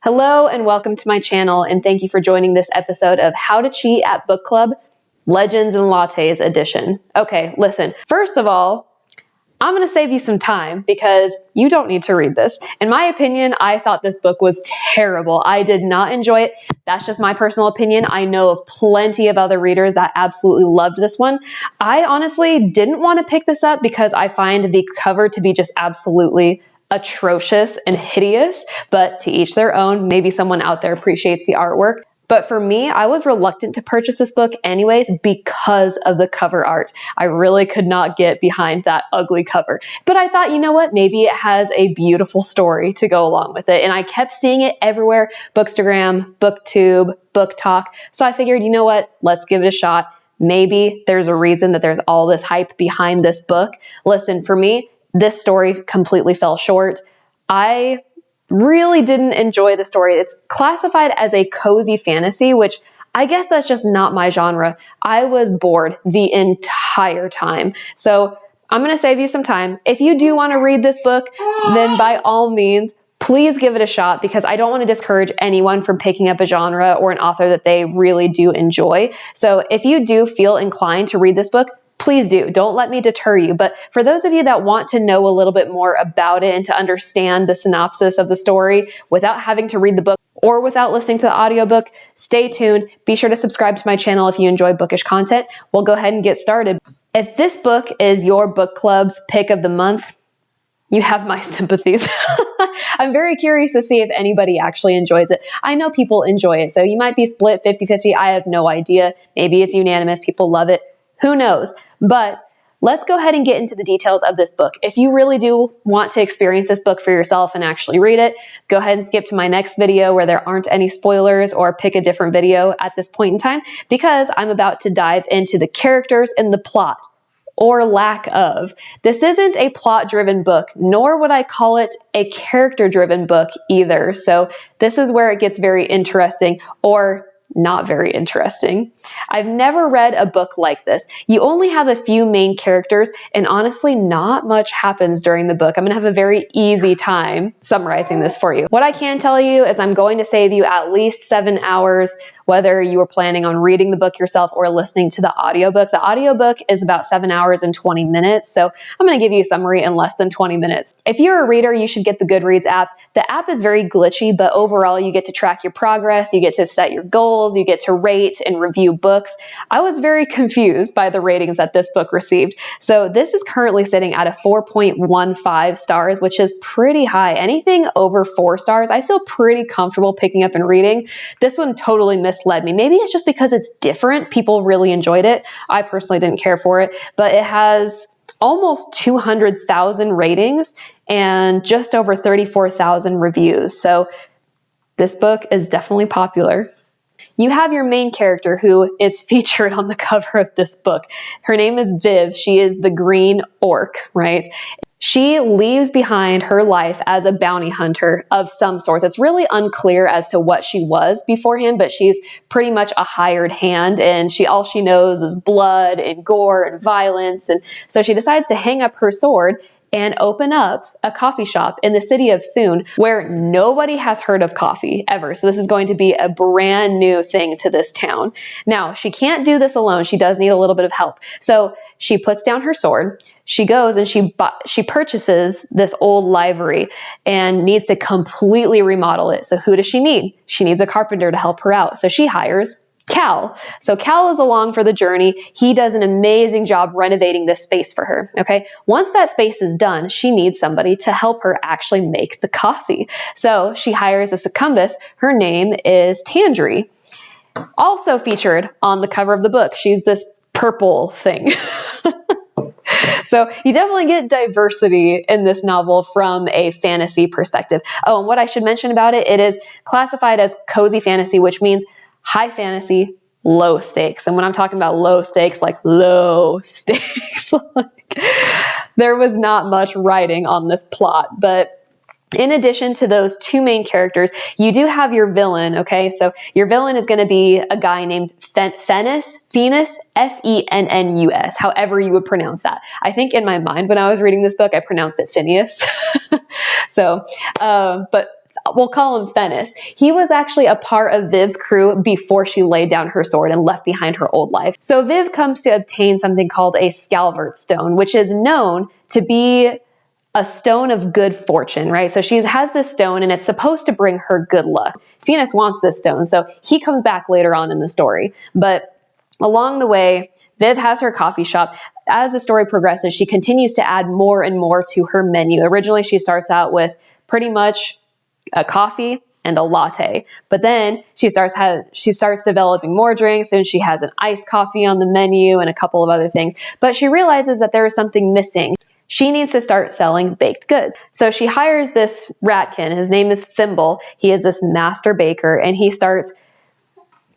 Hello and welcome to my channel, and thank you for joining this episode of How to Cheat at Book Club, Legends and Lattes edition. Okay, listen, first of all, I'm going to save you some time because you don't need to read this. In my opinion, I thought this book was terrible. I did not enjoy it. That's just my personal opinion. I know of plenty of other readers that absolutely loved this one. I honestly didn't want to pick this up because I find the cover to be just absolutely atrocious and hideous, but to each their own. Maybe someone out there appreciates the artwork. But for me, I was reluctant to purchase this book anyways because of the cover art. I really could not get behind that ugly cover. But I thought, you know what, maybe it has a beautiful story to go along with it. And I kept seeing it everywhere, Bookstagram, BookTube, Book Talk. So I figured, you know what, let's give it a shot. Maybe there's a reason that there's all this hype behind this book. Listen, for me, this story completely fell short. I really didn't enjoy the story. It's classified as a cozy fantasy, which I guess that's just not my genre. I was bored the entire time. So I'm going to save you some time. If you do want to read this book, then by all means, please give it a shot because I don't want to discourage anyone from picking up a genre or an author that they really do enjoy. So if you do feel inclined to read this book, please do. Don't let me deter you. But for those of you that want to know a little bit more about it and to understand the synopsis of the story without having to read the book or without listening to the audiobook, stay tuned. Be sure to subscribe to my channel if you enjoy bookish content. We'll go ahead and get started. If this book is your book club's pick of the month, you have my sympathies. I'm very curious to see if anybody actually enjoys it. I know people enjoy it, so you might be split 50-50. I have no idea. Maybe it's unanimous. People love it. Who knows? But let's go ahead and get into the details of this book. If you really do want to experience this book for yourself and actually read it, go ahead and skip to my next video where there aren't any spoilers, or pick a different video at this point in time because I'm about to dive into the characters and the plot, or lack of. This isn't a plot-driven book, nor would I call it a character-driven book either. So this is where it gets very interesting, or not very interesting. I've never read a book like this. You only have a few main characters, and honestly, not much happens during the book. I'm going to have a very easy time summarizing this for you. What I can tell you is I'm going to save you at least 7 hours, whether you were planning on reading the book yourself or listening to the audiobook. The audiobook is about 7 hours and 20 minutes, so I'm going to give you a summary in less than 20 minutes. If you're a reader, you should get the Goodreads app. The app is very glitchy, but overall, you get to track your progress, you get to set your goals, you get to rate and review books. I was very confused by the ratings that this book received. So this is currently sitting at a 4.15 stars, which is pretty high. Anything over 4 stars, I feel pretty comfortable picking up and reading. This one totally misled me. Maybe it's just because it's different. People really enjoyed it. I personally didn't care for it, but it has almost 200,000 ratings and just over 34,000 reviews. So this book is definitely popular. You have your main character who is featured on the cover of this book. Her name is Viv. She is the green orc, right? She leaves behind her life as a bounty hunter of some sort. It's really unclear as to what she was beforehand, but she's pretty much a hired hand, and all she knows is blood and gore and violence. And so she decides to hang up her sword and open up a coffee shop in the city of Thune where nobody has heard of coffee ever. So this is going to be a brand new thing to this town. Now, she can't do this alone. She does need a little bit of help. So she puts down her sword. She goes and she purchases this old library and needs to completely remodel it. So who does she need? She needs a carpenter to help her out. So she hires Cal. So Cal is along for the journey. He does an amazing job renovating this space for her. Okay. Once that space is done, she needs somebody to help her actually make the coffee. So she hires a succumbus. Her name is Tandri. Also featured on the cover of the book. She's this purple thing. So you definitely get diversity in this novel from a fantasy perspective. Oh, and what I should mention about it, it is classified as cozy fantasy, which means high fantasy, low stakes. And when I'm talking about low stakes, like low stakes, there was not much writing on this plot. But in addition to those two main characters, you do have your villain, okay? So your villain is going to be a guy named Fennis, F-E-N-N-U-S, however you would pronounce that. I think in my mind when I was reading this book, I pronounced it Phineas. But we'll call him Fennis. He was actually a part of Viv's crew before she laid down her sword and left behind her old life. So Viv comes to obtain something called a Scalvert stone, which is known to be a stone of good fortune, right? So she has this stone and it's supposed to bring her good luck. Venus wants this stone, so he comes back later on in the story. But along the way, Viv has her coffee shop. As the story progresses, she continues to add more and more to her menu. Originally, she starts out with pretty much a coffee and a latte, but then she starts developing more drinks, and she has an iced coffee on the menu and a couple of other things. But she realizes that there is something missing. She needs to start selling baked goods. So she hires this ratkin. His name is Thimble. He is this master baker, and he starts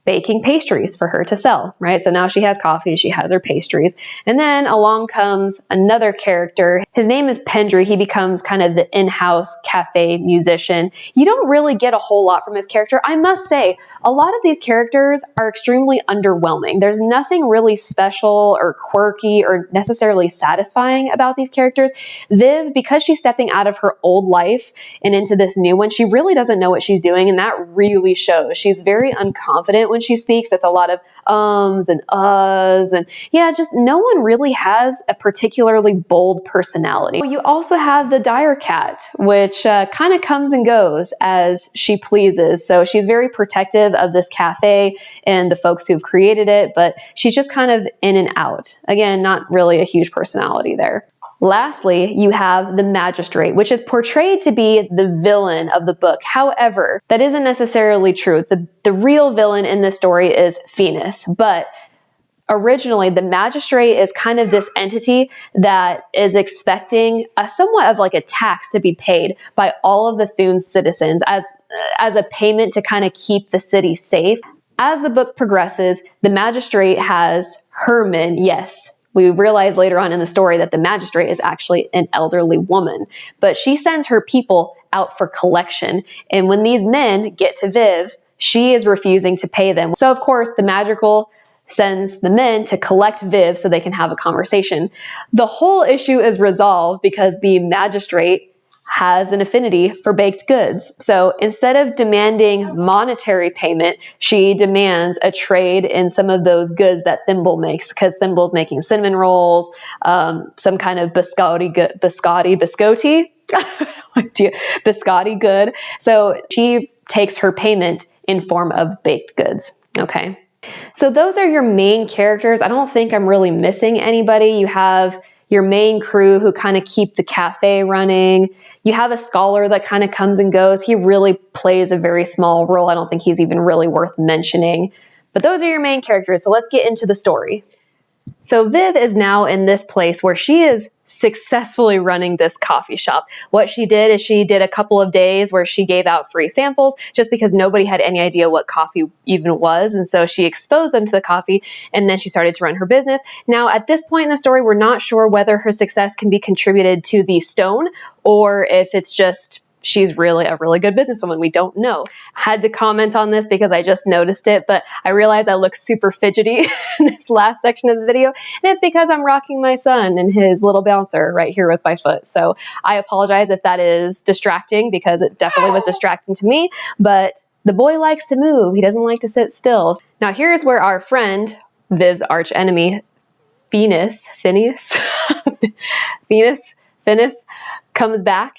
baking pastries for her to sell, right? So now she has coffee, she has her pastries. And then along comes another character. His name is Pendry. He becomes kind of the in-house cafe musician. You don't really get a whole lot from his character. I must say, a lot of these characters are extremely underwhelming. There's nothing really special or quirky or necessarily satisfying about these characters. Viv, because she's stepping out of her old life and into this new one, she really doesn't know what she's doing, and that really shows. She's very unconfident when she speaks. That's a lot of ums and uhs, and yeah, just no one really has a particularly bold personality. You also have the Dire Cat, which kind of comes and goes as she pleases. So she's very protective of this cafe and the folks who've created it, but she's just kind of in and out. Again, not really a huge personality there. Lastly, you have the Magistrate, which is portrayed to be the villain of the book. However, that isn't necessarily true. The real villain in this story is Venus, but originally, the Magistrate is kind of this entity that is expecting somewhat of like a tax to be paid by all of the Thune's citizens as a payment to kind of keep the city safe. As the book progresses, the Magistrate has Herman, yes. We realize later on in the story that the Magistrate is actually an elderly woman, but she sends her people out for collection. And when these men get to Viv, she is refusing to pay them. So of course, the Magical sends the men to collect Viv so they can have a conversation. The whole issue is resolved because the Magistrate has an affinity for baked goods. So instead of demanding monetary payment, she demands a trade in some of those goods that Thimble makes, because Thimble's making cinnamon rolls, some kind of biscotti good. So she takes her payment in form of baked goods. Okay. So those are your main characters. I don't think I'm really missing anybody. You have your main crew who kind of keep the cafe running. You have a scholar that kind of comes and goes. He really plays a very small role. I don't think he's even really worth mentioning. But those are your main characters. So let's get into the story. So Viv is now in this place where she is successfully running this coffee shop. What she did is she did a couple of days where she gave out free samples just because nobody had any idea what coffee even was. And so she exposed them to the coffee, and then she started to run her business. Now, at this point in the story, we're not sure whether her success can be contributed to the stone or if it's just she's really a really good businesswoman. We don't know. I had to comment on this because I just noticed it, but I realized I look super fidgety in this last section of the video, and it's because I'm rocking my son and his little bouncer right here with my foot. So I apologize if that is distracting, because it definitely was distracting to me, but the boy likes to move. He doesn't like to sit still. Now here's where our friend, Viv's arch enemy, Venus comes back.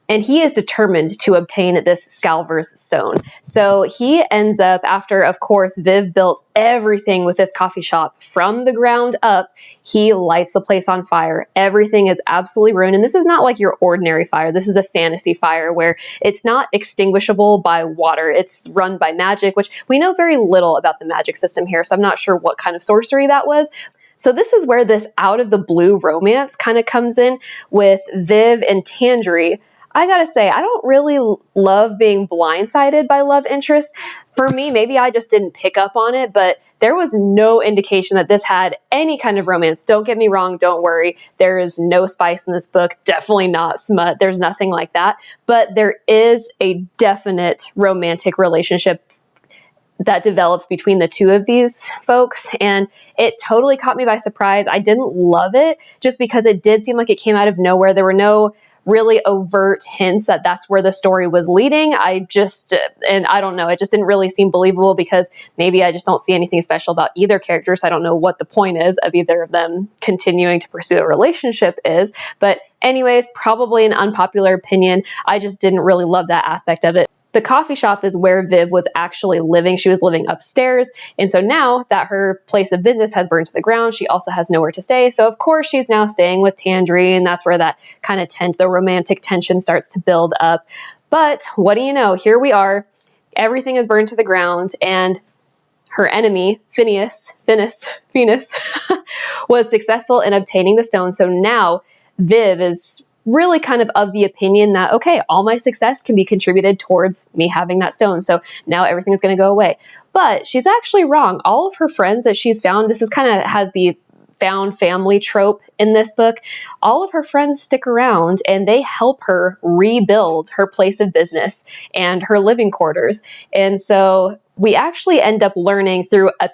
And he is determined to obtain this Scalver's stone. So he ends up, after, of course, Viv built everything with this coffee shop from the ground up, he lights the place on fire. Everything is absolutely ruined. And this is not like your ordinary fire. This is a fantasy fire where it's not extinguishable by water. It's run by magic, which we know very little about the magic system here. So I'm not sure what kind of sorcery that was. So this is where this out of the blue romance kind of comes in with Viv and Tandry. I gotta say, I don't really love being blindsided by love interests. For me, maybe I just didn't pick up on it, but there was no indication that this had any kind of romance. Don't get me wrong, don't worry. There is no spice in this book, definitely not smut. There's nothing like that. But there is a definite romantic relationship that develops between the two of these folks, and it totally caught me by surprise. I didn't love it just because it did seem like it came out of nowhere. There were no really overt hints that that's where the story was leading, and I don't know, it just didn't really seem believable, because maybe I just don't see anything special about either character, so I don't know what the point is of either of them continuing to pursue a relationship is. But anyways, probably an unpopular opinion, I just didn't really love that aspect of it. The coffee shop is where Viv was actually living. She was living upstairs. And so now that her place of business has burned to the ground, she also has nowhere to stay. So of course she's now staying with Tangerine. And that's where that kind of the romantic tension starts to build up. But what do you know? Here we are. Everything is burned to the ground, and her enemy, Venus, was successful in obtaining the stone. So now Viv is really kind of the opinion that, okay, all my success can be contributed towards me having that stone. So now everything is going to go away. But she's actually wrong. All of her friends that she's found, this is kind of has the found family trope in this book. All of her friends stick around and they help her rebuild her place of business and her living quarters. And so we actually end up learning through a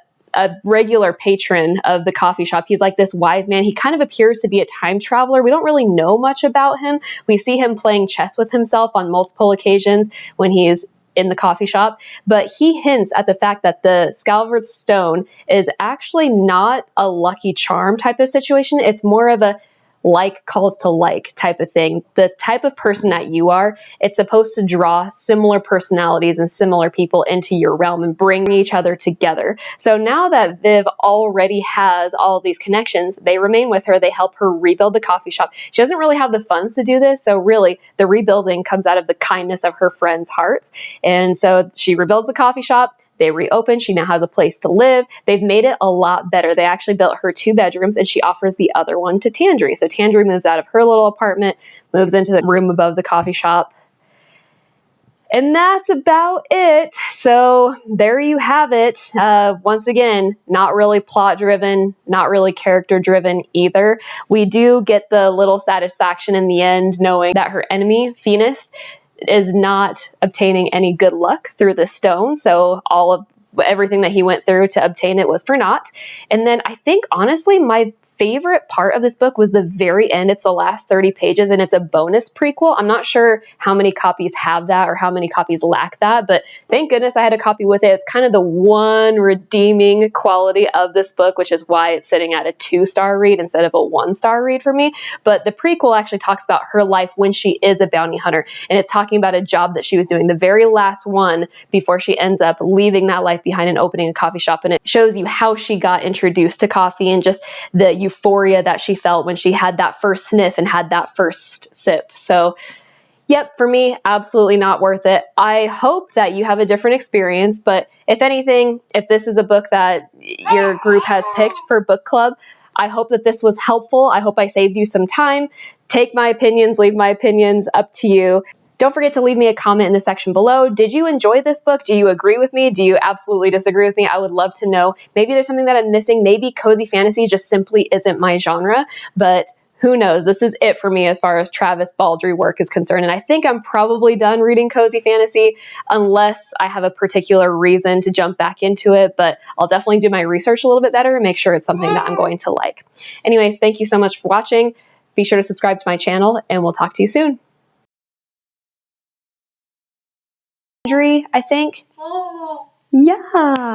regular patron of the coffee shop. He's like this wise man. He kind of appears to be a time traveler. We don't really know much about him. We see him playing chess with himself on multiple occasions when he's in the coffee shop, but he hints at the fact that the Scalvar's stone is actually not a lucky charm type of situation. It's more of a like calls to like type of thing. The type of person that you are, it's supposed to draw similar personalities and similar people into your realm and bring each other together. So now that Viv already has all of these connections, they remain with her. They help her rebuild the coffee shop. She doesn't really have the funds to do this, so really the rebuilding comes out of the kindness of her friends' hearts. And so she rebuilds the coffee shop. They reopen. She now has a place to live. They've made it a lot better. They actually built her 2 bedrooms, and she offers the other one to Tangerine. So Tangerine moves out of her little apartment, moves into the room above the coffee shop. And that's about it. So there you have it. Once again, not really plot driven, not really character driven either. We do get the little satisfaction in the end knowing that her enemy, Venus, is not obtaining any good luck through the stone. So everything that he went through to obtain it was for naught. And then I think, honestly, my favorite part of this book was the very end. It's the last 30 pages, and it's a bonus prequel. I'm not sure how many copies have that or how many copies lack that, but thank goodness I had a copy with it. It's kind of the one redeeming quality of this book, which is why it's sitting at a 2-star read instead of a 1-star read for me. But the prequel actually talks about her life when she is a bounty hunter, and it's talking about a job that she was doing, the very last one before she ends up leaving that life behind and opening a coffee shop. And it shows you how she got introduced to coffee and just the euphoria that she felt when she had that first sniff and had that first sip. So yep, for me, absolutely not worth it. I hope that you have a different experience, but if anything, if this is a book that your group has picked for book club, I hope that this was helpful. I hope I saved you some time. Take my opinions, leave my opinions, up to you. Don't forget to leave me a comment in the section below. Did you enjoy this book? Do you agree with me? Do you absolutely disagree with me? I would love to know. Maybe there's something that I'm missing. Maybe cozy fantasy just simply isn't my genre, but who knows? This is it for me as far as Travis Baldree work is concerned. And I think I'm probably done reading cozy fantasy unless I have a particular reason to jump back into it, but I'll definitely do my research a little bit better and make sure it's something that I'm going to like. Anyways, thank you so much for watching. Be sure to subscribe to my channel, and we'll talk to you soon. I think. Yeah.